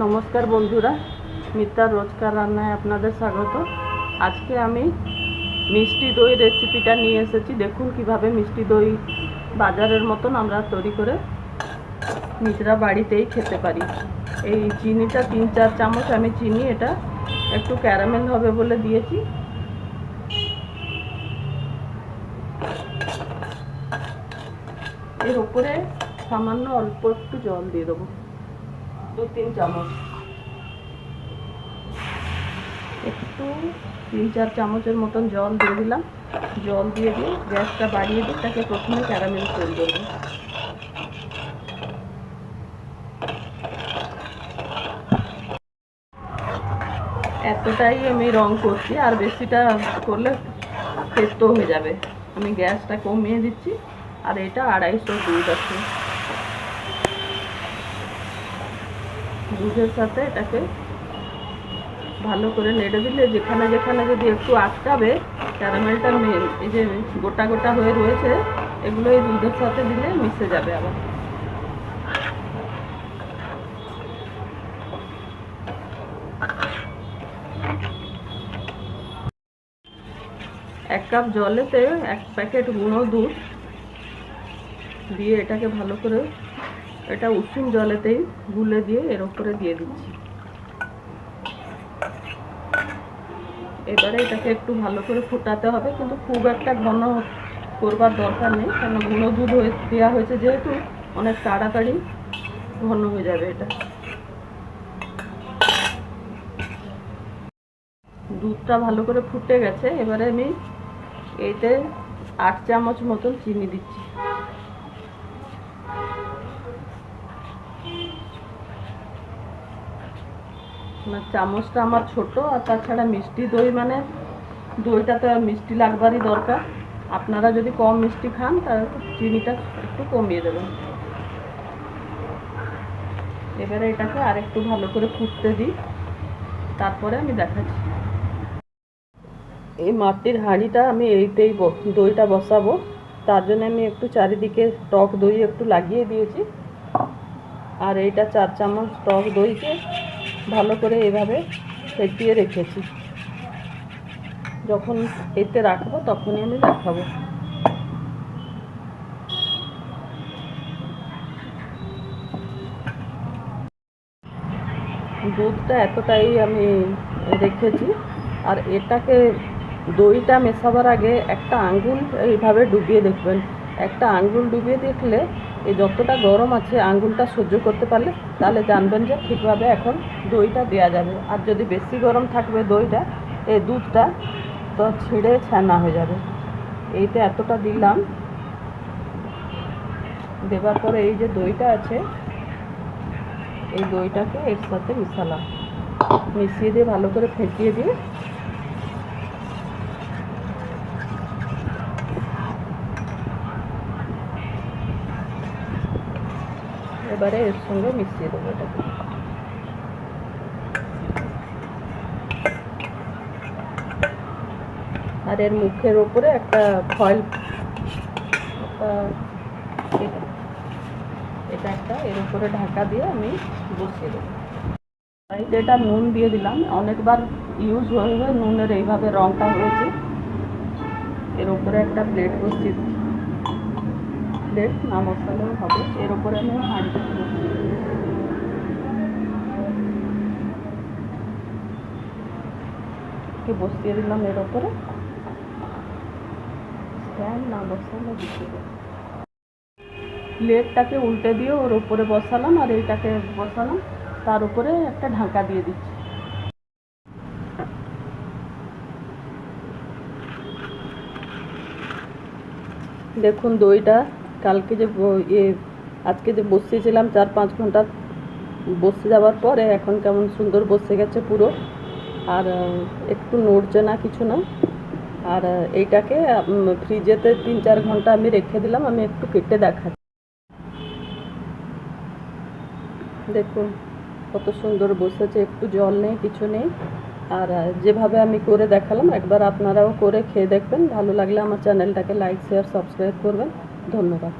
নমস্কার বন্ধুরা, মিতার রোজকার রান্নায় আপনাদের স্বাগত। আজকে আমি মিষ্টি দই রেসিপিটা নিয়ে এসেছি। দেখুন কিভাবে মিষ্টি দই বাজারের মতন আমরা তৈরি করে নিজেরা বাড়িতেই খেতে পারি। এই চিনিটা 3-4 চামচ আমি চিনি এটা একটু ক্যারামেল হবে বলে দিয়েছি। এর উপরে সামান্য অল্প একটু জল দিয়ে দেবো, 2-3 চামচ, একটু 3-4 চামচের মতন জল দিয়ে দিলাম। জল দিয়ে গ্যাসটা বাড়িয়ে দিয়ে তাকে প্রথমে ক্যারামেল তৈরি করবো। এতটাই আমি রং করছি, আর বেশিটা করলে তেতো হয়ে যাবে। আমি গ্যাসটা কমিয়ে দিচ্ছি। আর এটা 250 দুধ আছে। দুধের সাথে এটাকে ভালো করে নেড়ে দিলে যেখানে যেখানে যদি একটু আটকাবে, ক্যারামেলটা এই যে গোটা গোটা হয়ে রয়েছে, এগুলো এই দুধের সাথে দিলে মিশে যাবে। আবার এক কাপ জলেতে 1 প্যাকেট গুঁড়ো দুধ দিয়ে এটাকে ভালো করে, এটা উষুম জলেতেই গুলে দিয়ে এর উপরে দিয়ে দিচ্ছি। এবারে এটাকে একটু ভালো করে ফোটাতে হবে, কিন্তু খুব একটা ঘন করবার দরকার নেই, কারণ গুঁড়ো দুধ দেওয়া হয়েছে যেহেতু অনেক তাড়াতাড়ি ঘন হয়ে যাবে। এটা দুধটা ভালো করে ফুটে গেছে। এবারে আমি এতে 8 চামচ মতন চিনি দিচ্ছি। চামচটা আমার ছোট, আর তাছাড়া মিষ্টি দই মানে দইটা তো মিষ্টি লাগবারই দরকার। আপনারা যদি কম মিষ্টি খান তাহলে চিনিটা একটু কমিয়ে দেবেন। এবারে এটাকে আর একটু ভালো করে ফুটতে দিই, তারপরে আমি দেখাচ্ছি। এই মাটির হাঁড়িটা আমি এইতেই দইটা বসাবো, তার জন্য আমি একটু চারিদিকে টক দই একটু লাগিয়ে দিয়েছি। আর এইটা 4 চামচ টক দইকে ভালো করে এভাবে ফেটিয়ে রেখেছি। যখন এতে রাখবো তখনই আমি দেখাবো। দুধটা এতটাই আমি রেখেছি। আর এটাকে দইটা মেশাবার আগে একটা আঙ্গুল এইভাবে ডুবিয়ে দেখবেন। একটা আঙ্গুল ডুবিয়ে দেখলে এই যতটা গরম আছে আঙ্গুলটা সহ্য করতে পারলে তাহলে জানবেন যে ঠিকভাবে এখন দইটা দেওয়া যাবে। আর যদি বেশি গরম থাকবে দইটা, এই দুধটা তো ছিঁড়ে ছানা হয়ে যাবে। এইতে এতটা দিলাম, দেওয়ার পরে এই যে দইটা আছে এই দইটাকে এর সাথে মিশালাম, মিশিয়ে দিয়ে ভালো করে ফেটিয়ে দিয়ে এবারে এর সঙ্গে মিশিয়ে দেবো এটাকে। আর এর মুখের ওপরে একটা ফয়েল, এটা একটা এর উপরে ঢাকা দিয়ে আমি বসিয়ে দেবো। এটা নুন দিয়ে দিলাম, অনেকবার ইউজ হয়ে নুনের এইভাবে রঙটা হয়েছে। এর উপরে একটা প্লেট বসিয়ে দিচ্ছি, প্লেট না বসালেও হবে। এর উপরে আমি হাঁড়িটা বসিয়ে দিলাম। এর উপরে স্ট্যান্ড না বসালে দিতে দেবো। প্লেটটাকে উল্টে দিয়ে ওর উপরে বসালাম, আর এইটাকে বসালাম, তার উপরে একটা ঢাকা দিয়ে দিচ্ছি। দেখুন দইটা কালকে যে আজকে যে বসিয়েছিলাম 4-5 ঘন্টা বসে যাওয়ার পরে এখন কেমন সুন্দর বসে গেছে পুরো, আর একটু নড়ছে না, কিছু না। আর এইটাকে ফ্রিজেতে 3-4 ঘন্টা আমি রেখে দিলাম। আমি একটু কেটে দেখাচ্ছি। দেখুন কত সুন্দর বসেছে, একটু জল নেই, কিছু নেই। আর যেভাবে আমি করে দেখালাম একবার আপনারাও করে খেয়ে দেখবেন। ভালো লাগলে আমার চ্যানেলটাকে লাইক, শেয়ার, সাবস্ক্রাইব করবেন। ধন্যবাদ।